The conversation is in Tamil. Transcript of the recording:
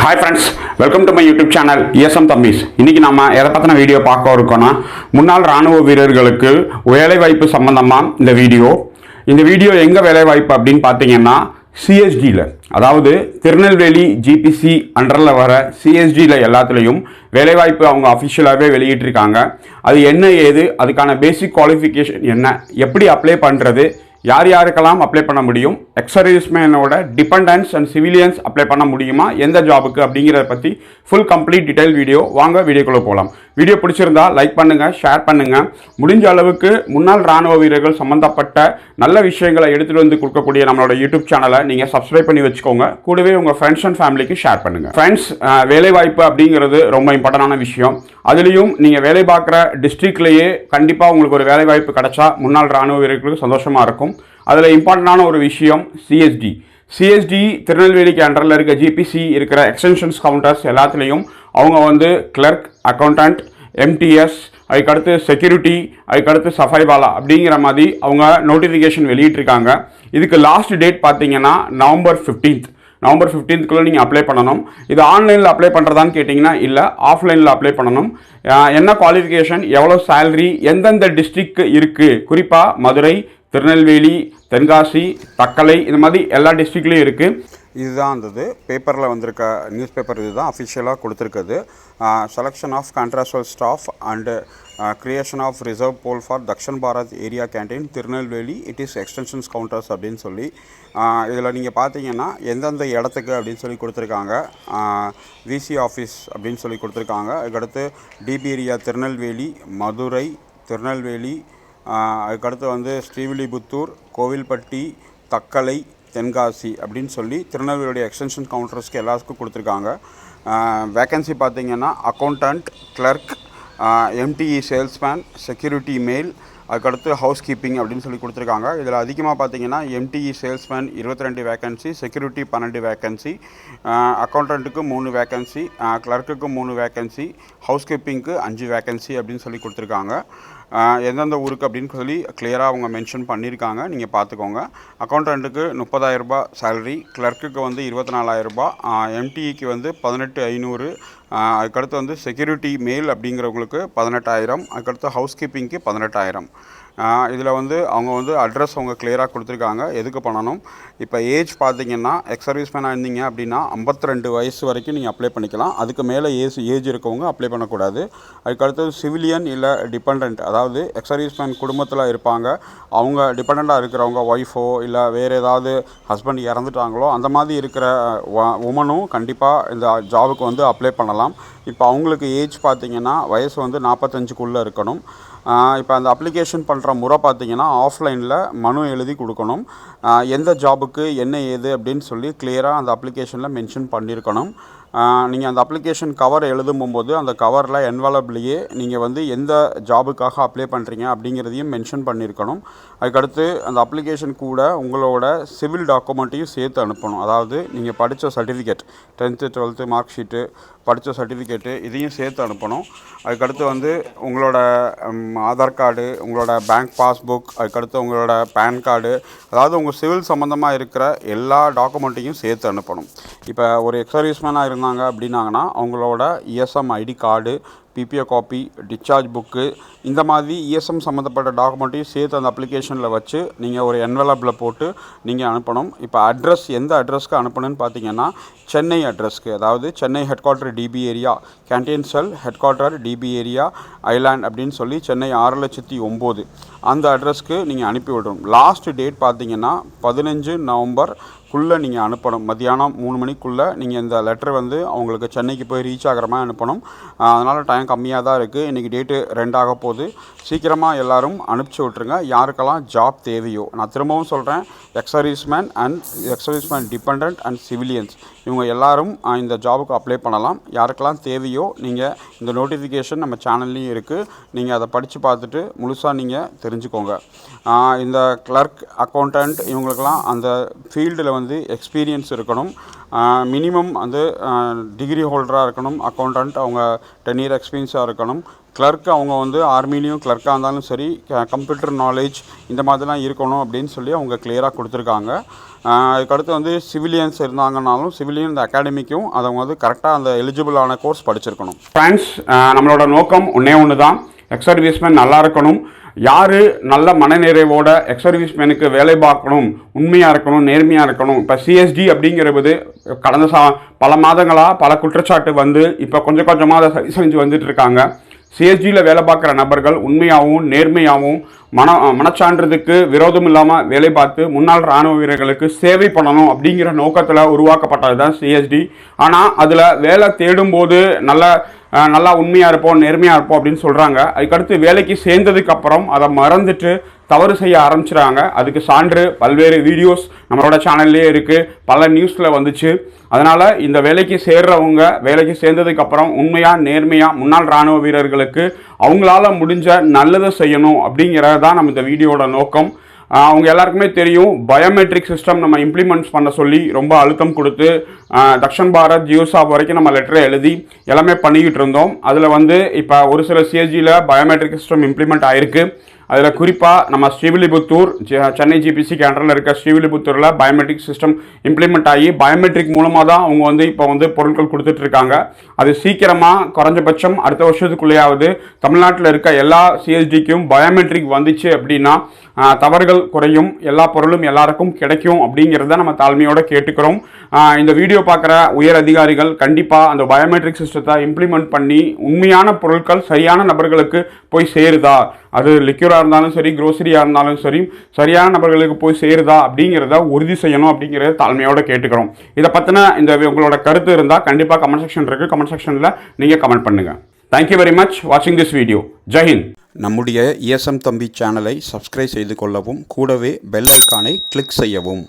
Hi friends, welcome to my YouTube channel ESM தம்பிஸ். இன்றைக்கி நம்ம எதை பற்றின வீடியோ பார்க்க இருக்கோன்னா, முன்னாள் இராணுவ வீரர்களுக்கு வேலைவாய்ப்பு சம்மந்தமாக இந்த வீடியோ எங்கே வேலைவாய்ப்பு அப்படின்னு பார்த்தீங்கன்னா சிஎஸ்டியில், அதாவது திருநெல்வேலி ஜிபிசி அண்டரில் வர சிஎஸ்டியில் எல்லாத்துலேயும் வேலைவாய்ப்பு அவங்க அஃபிஷியலாகவே வெளியிட்டிருக்காங்க. அது என்ன ஏது, அதுக்கான பேசிக் குவாலிஃபிகேஷன் என்ன, எப்படி அப்ளை பண்ணுறது, யார் யாருக்கெல்லாம் அப்ளை பண்ண முடியும், எக்ஸர்வீஸ்மேனோட டிபெண்டன்ஸ் அண்ட் சிவிலியன்ஸ் அப்ளை பண்ண முடியுமா எந்த ஜாபுக்கு அப்படிங்கிறத பற்றி ஃபுல் கம்ப்ளீட் டீடைல் வீடியோ. வாங்க வீடியோக்குள்ளே போகலாம். வீடியோ பிடிச்சிருந்தா லைக் பண்ணுங்கள், ஷேர் பண்ணுங்கள். முடிஞ்ச அளவுக்கு முன்னாள் இராணுவ வீரர்கள் சம்மந்தப்பட்ட நல்ல விஷயங்களை எடுத்துகிட்டு வந்து கொடுக்கக்கூடிய நம்மளோட யூடியூப் சேனலை நீங்கள் சப்ஸ்கிரைப் பண்ணி வச்சுக்கோங்க. கூடவே உங்கள் ஃப்ரெண்ட்ஸ் அண்ட் ஃபேமிலிக்கு ஷேர் பண்ணுங்கள். ஃப்ரெண்ட்ஸ், வேலைவாய்ப்பு அப்படிங்கிறது ரொம்ப இம்பார்ட்டண்டான விஷயம். அதுலேயும் நீங்கள் வேலை பார்க்குற டிஸ்ட்ரிக்ட்லேயே கண்டிப்பாக உங்களுக்கு ஒரு வேலைவாய்ப்பு கிடைச்சா முன்னாள் இராணுவ வீரர்களுக்கு சந்தோஷமாக இருக்கும். அதில் இம்பார்ட்டண்டான ஒரு விஷயம் சிஎஸ்டி திருநெல்வேலிக்கு அண்டரில் இருக்க ஜிபிசி இருக்கிற எக்ஸ்டென்ஷன்ஸ் கவுண்டர்ஸ் எல்லாத்துலேயும் அவங்க வந்து கிளர்க், அக்கௌண்டன்ட், MTS, அதுக்கடுத்து செக்யூரிட்டி, அதுக்கடுத்து சஃபைவாலா அப்படிங்கிற மாதிரி அவங்க நோட்டிஃபிகேஷன் வெளியிட்டிருக்காங்க. இதுக்கு லாஸ்ட் டேட் பார்த்தீங்கன்னா நவம்பர் 15க்குள்ளே நீங்கள் அப்ளை பண்ணணும். இது ஆன்லைனில் அப்ளை பண்ணுறதான்னு கேட்டிங்கன்னா இல்லை, ஆஃப்லைனில் அப்ளை பண்ணணும். என்ன குவாலிஃபிகேஷன், எவ்வளோ சேலரி, எந்தெந்த டிஸ்ட்ரிக்ட் இருக்குது, குறிப்பாக மதுரை, திருநெல்வேலி, தென்காசி, தக்கலை, இந்த மாதிரி எல்லா டிஸ்ட்ரிக்ட்லேயும் இருக்குது. இதுதான் இருந்தது பேப்பரில் வந்திருக்க நியூஸ் பேப்பர். இதுதான் அஃபிஷியலாக கொடுத்துருக்குது. Selection of contractual staff and creation of reserve pool for Dakshin Bharat area canteen Tirunelveli, it is extensions counters அப்படின்னு சொல்லி இதில் நீங்கள் பார்த்தீங்கன்னா எந்தெந்த இடத்துக்கு அப்படின்னு சொல்லி கொடுத்துருக்காங்க. விசி ஆஃபீஸ் அப்படின்னு சொல்லி கொடுத்துருக்காங்க. அதுக்கடுத்து டிபி ஏரியா திருநெல்வேலி, மதுரை, திருநெல்வேலி, அதுக்கடுத்து வந்து ஸ்ரீவில்லிபுத்தூர், கோவில்பட்டி, தக்கலை, தென்காசி அப்படின்னு சொல்லி திருநெல்வேலியுடைய எக்ஸ்டென்ஷன் கவுண்டர்ஸ்க்கு எல்லாத்துக்கும் கொடுத்துருக்காங்க. வேக்கன்சி பார்த்தீங்கன்னா accountant, clerk, MTE salesman, security மேல், அதுக்கடுத்து ஹவுஸ் கீப்பிங் அப்படின்னு சொல்லி கொடுத்துருக்காங்க. இதில் அதிகமாக பார்த்தீங்கன்னா MTE salesman 22 vacancy, security 12 vacancy, அக்கௌண்டண்ட்டுக்கு 3 வேக்கன்சி, கிளர்க்குக்கு 3 வேக்கன்சி, ஹவுஸ் கீப்பிங்க்கு 5 வேக்கன்சி அப்படின்னு சொல்லி கொடுத்துருக்காங்க. எந்தெந்த ஊருக்கு அப்படின்னு சொல்லி கிளியராக அவங்க மென்ஷன் பண்ணியிருக்காங்க, நீங்கள் பார்த்துக்கோங்க. அக்கௌண்டண்ட்டுக்கு 30,000 ரூபாய் சேலரி, கிளர்க்குக்கு வந்து 24,000 ரூபாய், MTEக்கு வந்து 18,500, அதுக்கடுத்து வந்து செக்யூரிட்டி மேல் அப்படிங்கிறவங்களுக்கு 18,000, அதுக்கடுத்து ஹவுஸ் கீப்பிங்க்கு 18,000. இதில் வந்து அவங்க வந்து அட்ரஸ் அவங்க கிளியராக கொடுத்துருக்காங்க எதுக்கு பண்ணணும். இப்போ ஏஜ் பார்த்தீங்கன்னா எக்ஸர்வீஸ்மேனாக இருந்தீங்க அப்படின்னா 52 வயசு வரைக்கும் நீங்கள் அப்ளை பண்ணிக்கலாம். அதுக்கு மேலே ஏஜ் இருக்கவங்க அப்ளை பண்ணக்கூடாது. அதுக்கடுத்து சிவிலியன் இல்லை டிபெண்ட், அதாவது எக்ஸர்வீஸ்மேன் குடும்பத்தில் இருப்பாங்க, அவங்க டிபெண்ட்டாக இருக்கிறவங்க, ஒய்ஃபோ இல்லை வேறு ஏதாவது ஹஸ்பண்ட் இறந்துட்டாங்களோ அந்த மாதிரி இருக்கிற உமனும் கண்டிப்பாக இந்த ஜாபுக்கு வந்து அப்ளை பண்ணலாம். இப்போ அவங்களுக்கு ஏஜ் பார்த்திங்கன்னா வயசு வந்து 45க்குள்ளே இருக்கணும். இப்போ அந்த அப்ளிகேஷன் பண்ணுற முறை பார்த்திங்கன்னா ஆஃப்லைனில் மனு எழுதி கொடுக்கணும். எந்த ஜாபுக்கு என்ன ஏது அப்படின்னு சொல்லி கிளியராக அந்த அப்ளிகேஷனில் மென்ஷன் பண்ணியிருக்கணும். நீங்கள் அந்த அப்ளிகேஷன் கவர் எழுதும்போது அந்த கவரில் என்வலப்லேயே நீங்கள் வந்து எந்த ஜாபுக்காக அப்ளை பண்ணுறீங்க அப்படிங்கிறதையும் மென்ஷன் பண்ணியிருக்கணும். அதுக்கடுத்து அந்த அப்ளிகேஷன் கூட உங்களோட சிவில் டாக்குமெண்ட்டையும் சேர்த்து அனுப்பணும். அதாவது நீங்கள் படித்த certificate, 10th 12th mark sheet, படித்த சர்டிஃபிகேட்டு, இதையும் சேர்த்து அனுப்பணும். அதுக்கடுத்து வந்து உங்களோட ஆதார் கார்டு, உங்களோட பேங்க் பாஸ்புக், அதுக்கடுத்து உங்களோட பேன் கார்டு, அதாவது உங்கள் சிவில் சம்மந்தமாக இருக்கிற எல்லா டாக்குமெண்ட்டையும் சேர்த்து அனுப்பணும். இப்போ ஒரு எக்ஸர்வீஸ்மேனாக இருந்தாங்க அப்படின்னாங்கன்னா அவங்களோட ESM ID card, PPO copy, discharge book, இந்த மாதிரி ESM சம்மந்தப்பட்ட டாக்குமெண்ட்டையும் சேர்த்து அந்த அப்ளிகேஷனில் வச்சு நீங்கள் ஒரு என்வலப்பில் போட்டு நீங்கள் அனுப்பணும். இப்போ அட்ரஸ் எந்த அட்ரஸ்க்கு அனுப்பணும்னு பார்த்தீங்கன்னா சென்னை அட்ரஸ்க்கு, அதாவது சென்னை ஹெட் குவார்ட்டர் DB ஏரியா, canteen cell head quarter DB ஏரியா ஐலாண்ட் அப்படின்னு சொல்லி சென்னை 6,09,000 அந்த அட்ரஸ்க்கு நீங்கள் அனுப்பி விடணும். லாஸ்ட் டேட் பார்த்தீங்கன்னா 15 நவம்பர்க்குள்ளே நீங்கள் அனுப்பணும். மத்தியானம் 3 மணிக்குள்ளே நீங்கள் இந்த லெட்டர் வந்து அவங்களுக்கு சென்னைக்கு போய் ரீச் ஆகிற மாதிரி அனுப்பணும். அதனால் டைம் கம்மியாக தான் இருக்குது. இன்றைக்கி டேட்டு 2 ஆக போகுது. சீக்கிரமாக எல்லோரும் அனுப்பிச்சி விட்ருங்க யாருக்கெல்லாம் ஜாப் தேவையோ. நான் திரும்பவும் சொல்கிறேன், ex-serviceman and ex-serviceman depend and civilians இவங்க எல்லாரும் இந்த ஜாபுக்கு அப்ளை பண்ணலாம். யாருக்கெல்லாம் தேவையோ நீங்கள் இந்த நோட்டிஃபிகேஷன் நம்ம சேனல்லையும் இருக்குது, நீங்கள் அதை படித்து பார்த்துட்டு முழுசாக நீங்கள் தெரிஞ்சுக்கோங்க. இந்த கிளர்க், அக்கௌண்டன்ட் இவங்களுக்கெல்லாம் அந்த ஃபீல்டில் வந்து எக்ஸ்பீரியன்ஸ் இருக்கணும். மினிமம் வந்து டிகிரி ஹோல்டராக இருக்கணும். அக்கௌண்டன்ட் அவங்க 10 year எக்ஸ்பீரியன்ஸாக இருக்கணும். கிளர்க் அவங்க வந்து ஆர்மிலையும் கிளர்க்காக இருந்தாலும் சரி கம்ப்யூட்டர் நாலேஜ் இந்த மாதிரிலாம் இருக்கணும் அப்படின்னு சொல்லி அவங்க கிளியராக கொடுத்துருக்காங்க. அதுக்கடுத்து வந்து சிவிலியன்ஸ் இருந்தாங்கனாலும் சிவிலியன் இந்த அகாடமிக்கும் அவங்க வந்து கரெக்டாக அந்த எலிஜிபிளான கோர்ஸ் படிச்சிருக்கணும். ஃப்ரெண்ட்ஸ், நம்மளோட நோக்கம் ஒன்று தான், எக்ஸ் சர்வீஸ்மேன் நல்லா இருக்கணும். யார் நல்ல மனநிறைவோட எக்ஸ் சர்வீஸ்மேனுக்கு வேலை பார்க்கணும், உண்மையாக இருக்கணும், நேர்மையாக இருக்கணும். இப்போ சிஎஸ்டி அப்படிங்கிறது கடந்த பல மாதங்களாக பல குற்றச்சாட்டு வந்து இப்போ கொஞ்சம் கொஞ்சமாக அதை சரி செஞ்சு வந்துட்டு இருக்காங்க. சிஎஸ்டியில் வேலை பார்க்குற நபர்கள் உண்மையாகவும் நேர்மையாகவும் மனச்சான்றதுக்கு விரோதம் இல்லாமல் வேலை பார்த்து முன்னாள் இராணுவ வீரர்களுக்கு சேவை பண்ணணும் அப்படிங்கிற நோக்கத்தில் உருவாக்கப்பட்டது தான் சிஎஸ்டி. ஆனால் அதில் வேலை தேடும்போது நல்லா உண்மையாக இருப்போம், நேர்மையாக இருப்போம் அப்படின்னு சொல்கிறாங்க. அதுக்கடுத்து வேலைக்கு சேர்ந்ததுக்கப்புறம் அதை மறந்துட்டு தவறு செய்ய ஆரம்பிச்சிடாங்க. அதுக்கு சான்று பல்வேறு வீடியோஸ் நம்மளோட சேனல்லே இருக்குது, பல நியூஸில் வந்துச்சு. அதனால் இந்த வேலைக்கு சேர்றவங்க வேலைக்கு சேர்ந்ததுக்கப்புறம் உண்மையாக நேர்மையாக முன்னாள் இராணுவ வீரர்களுக்கு அவங்களால முடிஞ்ச நல்லதை செய்யணும் அப்படிங்கிறது தான் நம்ம இந்த வீடியோட நோக்கம். அவங்க எல்லாருக்குமே தெரியும், பயோமெட்ரிக் சிஸ்டம் நம்ம இம்ப்ளிமெண்ட்ஸ் பண்ண சொல்லி ரொம்ப அழுத்தம் கொடுத்து தக்ஷன் பாரத் ஜியோசாப் வரைக்கும் நம்ம லெட்டரை எழுதி எல்லாமே பண்ணிக்கிட்டு இருந்தோம். அதில் வந்து இப்போ ஒரு சில சிஎஸ்ஜியில் பயோமெட்ரிக் சிஸ்டம் இம்ப்ளிமெண்ட் ஆகிருக்கு. அதில் குறிப்பாக நம்ம ஸ்ரீவில்லிபுத்தூர் சென்னை ஜிபிசி கேண்டரில் இருக்க ஸ்ரீவில்லிபுத்தூரில் பயோமெட்ரிக் சிஸ்டம் இம்ப்ளிமெண்ட் ஆகி பயோமெட்ரிக் மூலமாக தான் அவங்க வந்து இப்போ வந்து பொருட்கள் கொடுத்துட்ருக்காங்க. அது சீக்கிரமாக குறைஞ்சபட்சம் அடுத்த வருஷத்துக்குள்ளேயாவது தமிழ்நாட்டில் இருக்க எல்லா சிஎஸ்டிக்கும் பயோமெட்ரிக் வந்துச்சு அப்படின்னா தவறுகள் குறையும், எல்லா பொருளும் எல்லாருக்கும் கிடைக்கும் அப்படிங்கிறத நம்ம தாழ்மையோடு கேட்டுக்கிறோம். இந்த வீடியோ பார்க்குற உயர் அதிகாரிகள் கண்டிப்பாக அந்த பயோமெட்ரிக் சிஸ்டத்தை இம்ப்ளிமெண்ட் பண்ணி உண்மையான பொருட்கள் சரியான நபர்களுக்கு போய் சேருதா, அது லிக்யூராக இருந்தாலும் சரி க்ரோசரியாக இருந்தாலும் சரி சரியான நபர்களுக்கு போய் சேருதா அப்படிங்கிறத உறுதி செய்யணும் அப்படிங்கிறத தாழ்மையோடு கேட்டுக்கிறோம். இதை பற்றின உங்களோட கருத்து இருந்தால் கண்டிப்பாக கமெண்ட் செக்ஷன் இருக்குது, கமெண்ட் செக்ஷனில் நீங்கள் கமெண்ட் பண்ணுங்கள். தேங்க்யூ வெரி மச் வாட்சிங் திஸ் வீடியோ. ஜெய்ஹிந்த். நம்முடைய ESM தம்பி சேனலை சப்ஸ்கிரைப் செய்து கொள்ளவும், கூடவே பெல் ஐக்கானை கிளிக் செய்யவும்.